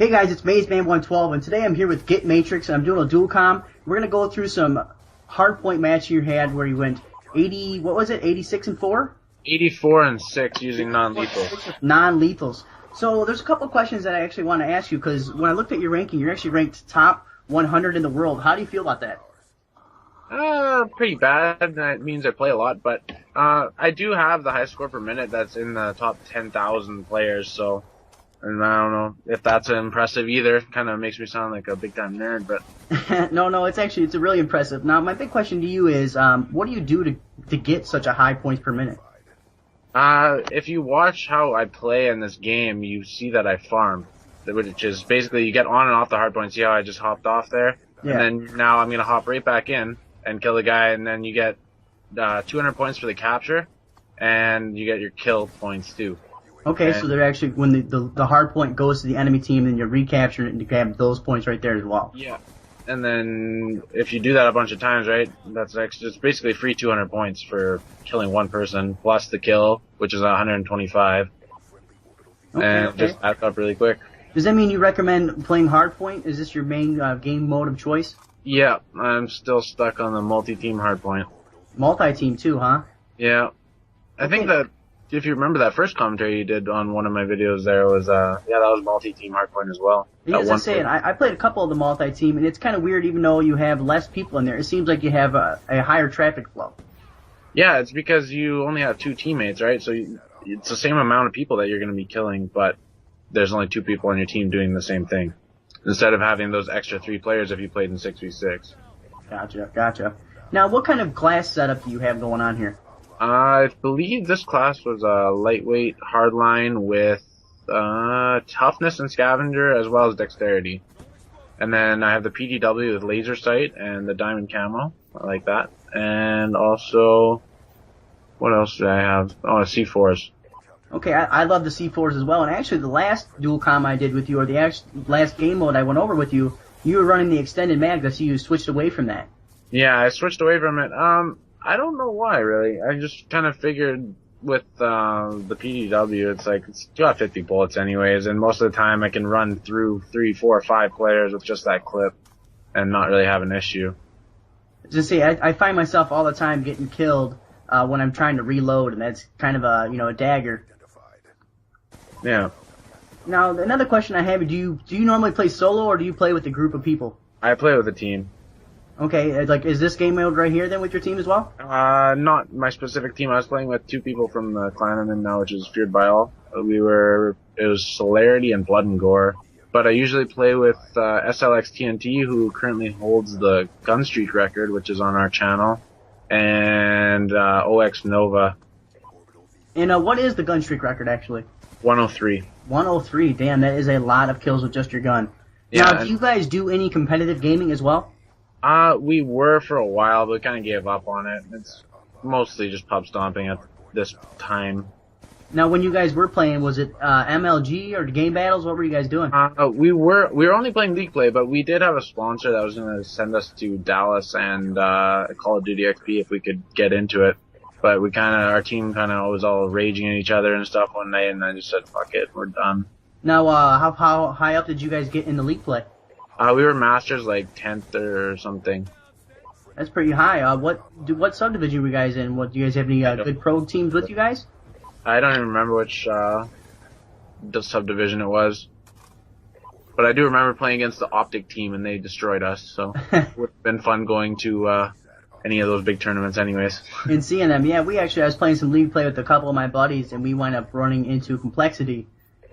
Hey guys, it's Maizeman112, and today I'm here with Get Matrix, and I'm doing a dual comm. We're going to go through some hardpoint match you had where you went 86 and 4? 84 and 6 using non-lethal. Non-lethals. So there's a couple of questions that I actually want to ask you, because when I looked at your ranking, you're actually ranked top 100 in the world. How do you feel about that? Pretty bad. That means I play a lot, but I do have the highest score per minute that's in the top 10,000 players, so... And I don't know if that's impressive either. Kind of makes me sound like a big-time nerd, but... No, it's really impressive. Now, my big question to you is, what do you do to get such a high points per minute? If you watch how I play in this game, you see that I farm. Which is basically you get on and off the hard point. See how I just hopped off there? Yeah. And then now I'm going to hop right back in and kill the guy, and then you get 200 points for the capture, and you get your kill points too. Okay, so they're actually, when the hard point goes to the enemy team, then you're recapturing it and you grab those points right there as well. Yeah. And then if you do that a bunch of times, right, that's extra. It's basically free 200 points for killing one person, plus the kill, which is 125. And just adds up really quick. Does that mean you recommend playing hardpoint? Is this your main game mode of choice? Yeah, I'm still stuck on the multi-team hardpoint. Multi-team too, huh? Yeah. I think that if you remember that first commentary you did on one of my videos there was, that was multi-team hardpoint as well. Yeah, as I was saying, I played a couple of the multi-team, and it's kind of weird even though you have less people in there. It seems like you have a higher traffic flow. Yeah, it's because you only have two teammates, right? So it's the same amount of people that you're going to be killing, but there's only two people on your team doing the same thing. Instead of having those extra 3 players if you played in 6v6. Gotcha. Now, what kind of class setup do you have going on here? I believe this class was a lightweight hardline with toughness and scavenger as well as dexterity. And then I have the PDW with laser sight and the diamond camo. I like that. And also, what else do I have? Oh, C4s. Okay, I love the C4s as well. And actually, the last dual comm I did with you, or the last game mode I went over with you, you were running the extended mag. I see you switched away from that. Yeah, I switched away from it. I don't know why, really. I just kind of figured with the PDW, it's like, it's got 50 bullets anyways, and most of the time I can run through 3, 4, 5 players with just that clip and not really have an issue. Just see, I find myself all the time getting killed when I'm trying to reload, and that's kind of a dagger. Yeah. Now, another question I have, do you normally play solo, or do you play with a group of people? I play with a team. Okay, like, is this game mode right here then with your team as well? Not my specific team. I was playing with 2 people from the clan I'm in now, which is Feared by All. It was Celerity and Blood and Gore. But I usually play with SLX TNT, who currently holds the gun streak record, which is on our channel, and OX Nova. And what is the gun streak record, actually? 103. 103, damn, that is a lot of kills with just your gun. Yeah, now, do you guys do any competitive gaming as well? We were for a while, but we kind of gave up on it. It's mostly just pub stomping at this time. Now, when you guys were playing, was it MLG or game battles? What were you guys doing? We were only playing League Play, but we did have a sponsor that was going to send us to Dallas and Call of Duty XP if we could get into it. But our team was all raging at each other and stuff one night, and I just said, fuck it, we're done. Now, how high up did you guys get in the League Play? We were Masters, like 10th or something. That's pretty high. What subdivision were you guys in? Do you guys have any good pro teams with you guys? I don't even remember which the subdivision it was. But I do remember playing against the Optic team, and they destroyed us, so it would have been fun going to any of those big tournaments anyways. And seeing them, yeah, I was playing some League Play with a couple of my buddies, and we wound up running into Complexity.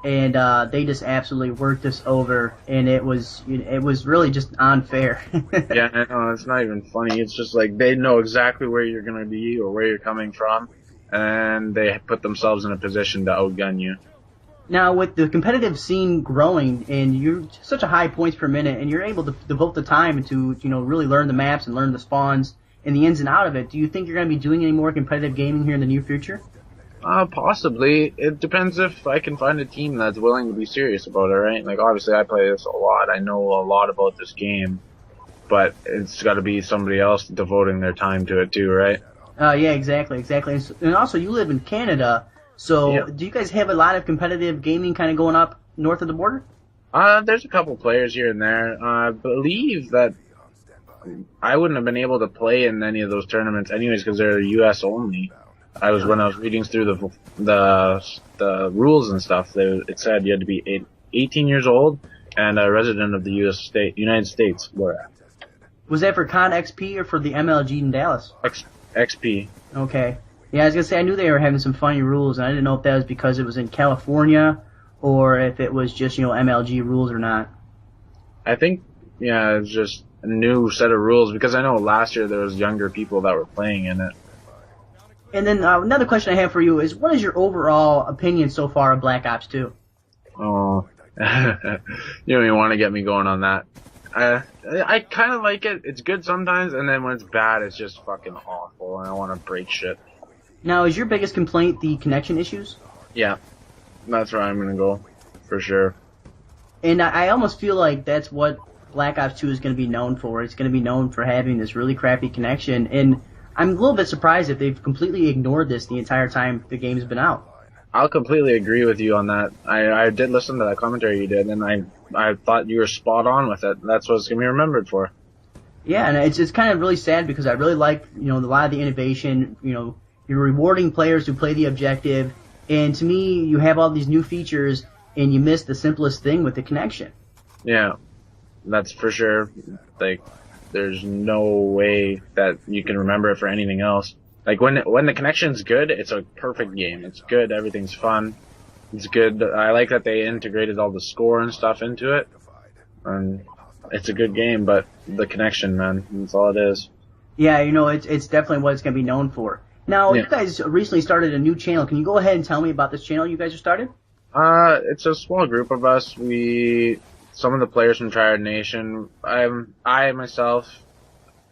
And they just absolutely worked us over, and it was really just unfair. Yeah, I know, it's not even funny. It's just like they know exactly where you're going to be or where you're coming from, and they put themselves in a position to outgun you. Now, with the competitive scene growing, and you're such a high points per minute, and you're able to devote the time to really learn the maps and learn the spawns and the ins and out of it, do you think you're going to be doing any more competitive gaming here in the near future? Possibly. It depends if I can find a team that's willing to be serious about it, right? Like, obviously I play this a lot. I know a lot about this game. But it's got to be somebody else devoting their time to it too, right? Yeah, exactly. And also, you live in Canada, so Yeah. do you guys have a lot of competitive gaming kind of going up north of the border? There's a couple players here and there. I believe that I wouldn't have been able to play in any of those tournaments anyways because they're U.S. only. When I was reading through the rules and stuff, it said you had to be 18 years old and a resident of the United States. Was that for Con XP or for the MLG in Dallas? XP. Okay. Yeah, I was gonna say I knew they were having some funny rules, and I didn't know if that was because it was in California or if it was just MLG rules or not. I think it's just a new set of rules because I know last year there was younger people that were playing in it. And then another question I have for you is, what is your overall opinion so far of Black Ops 2? Oh, you don't even want to get me going on that. I kind of like it. It's good sometimes, and then when it's bad, it's just fucking awful, and I want to break shit. Now, is your biggest complaint the connection issues? Yeah, that's where I'm going to go, for sure. And I almost feel like that's what Black Ops 2 is going to be known for. It's going to be known for having this really crappy connection, and I'm a little bit surprised that they've completely ignored this the entire time the game's been out. I'll completely agree with you on that. I did listen to that commentary you did, and I thought you were spot on with it. That's what it's going to be remembered for. Yeah, and it's kind of really sad because I really like, a lot of the innovation. You're rewarding players who play the objective, and to me, you have all these new features, and you miss the simplest thing with the connection. Yeah, that's for sure. Like, there's no way that you can remember it for anything else. Like, when the connection's good, it's a perfect game. It's good, everything's fun. It's good. I like that they integrated all the score and stuff into it. And it's a good game, but the connection, man, that's all it is. Yeah, it's definitely what it's going to be known for. Now, You guys recently started a new channel. Can you go ahead and tell me about this channel you guys have started? It's a small group of us. Some of the players from Triad Nation, I myself,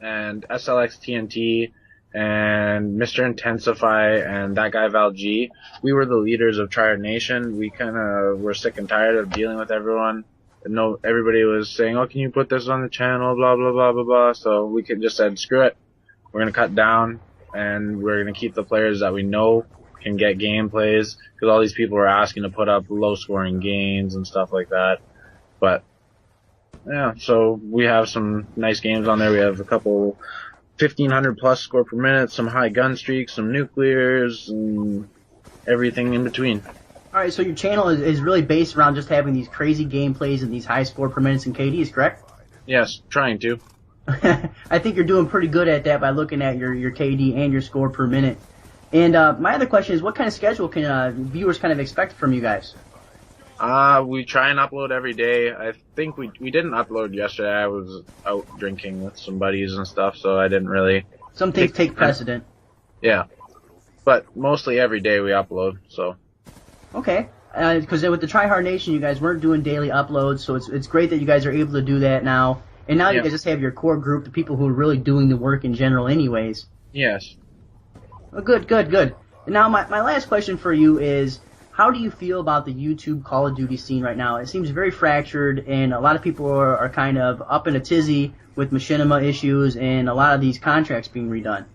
and SLX TNT, and Mr. Intensify, and that guy Val G, we were the leaders of Triad Nation. We kind of were sick and tired of dealing with everyone. Everybody was saying, oh, can you put this on the channel, blah, blah, blah, blah, blah. So we just said, screw it. We're going to cut down, and we're going to keep the players that we know can get gameplays, because all these people were asking to put up low-scoring games and stuff like that. But, yeah, so we have some nice games on there. We have a couple 1,500 plus score per minute, some high gun streaks, some nuclears, and everything in between. Alright, so your channel is really based around just having these crazy gameplays and these high score per minutes and KDs, correct? Yes, trying to. I think you're doing pretty good at that by looking at your KD and your score per minute. And my other question is, what kind of schedule can viewers kind of expect from you guys? We try and upload every day. I think we didn't upload yesterday. I was out drinking with some buddies and stuff, so I didn't really... Some things take precedent. Yeah. But mostly every day we upload, so... Okay. Because with the Try Hard Nation, you guys weren't doing daily uploads, so it's great that you guys are able to do that now. And now you guys just have your core group, the people who are really doing the work in general anyways. Yes. Well, good. And now my last question for you is, how do you feel about the YouTube Call of Duty scene right now? It seems very fractured, and a lot of people are kind of up in a tizzy with machinima issues and a lot of these contracts being redone.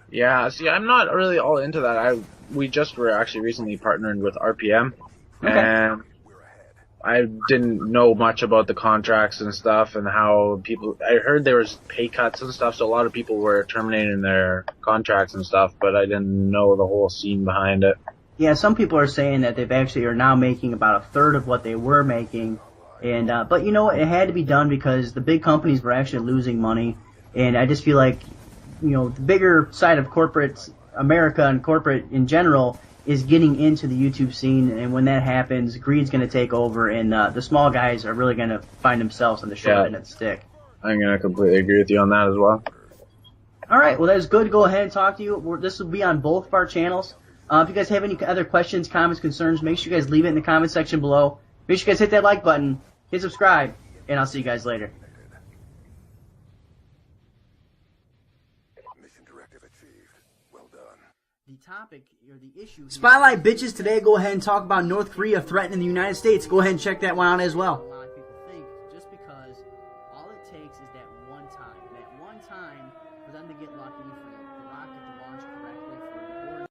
Yeah, see, I'm not really all into that. We just were actually recently partnered with RPM, and I didn't know much about the contracts and stuff and how I heard there was pay cuts and stuff, so a lot of people were terminating their contracts and stuff, but I didn't know the whole scene behind it. Yeah, some people are saying that they've actually are now making about a third of what they were making, and but it had to be done because the big companies were actually losing money, and I just feel like the bigger side of corporate America and corporate in general is getting into the YouTube scene, and when that happens, greed's going to take over, and the small guys are really going to find themselves on the short end of the stick. I'm going to completely agree with you on that as well. All right, well, that was good. Go ahead and talk to you. This will be on both of our channels. If you guys have any other questions, comments, concerns, make sure you guys leave it in the comment section below. Make sure you guys hit that like button, hit subscribe, and I'll see you guys later. Mission directive achieved. Well done. The topic, or the issue... Spotlight bitches, today go ahead and talk about North Korea threatening the United States. Go ahead and check that one out as well.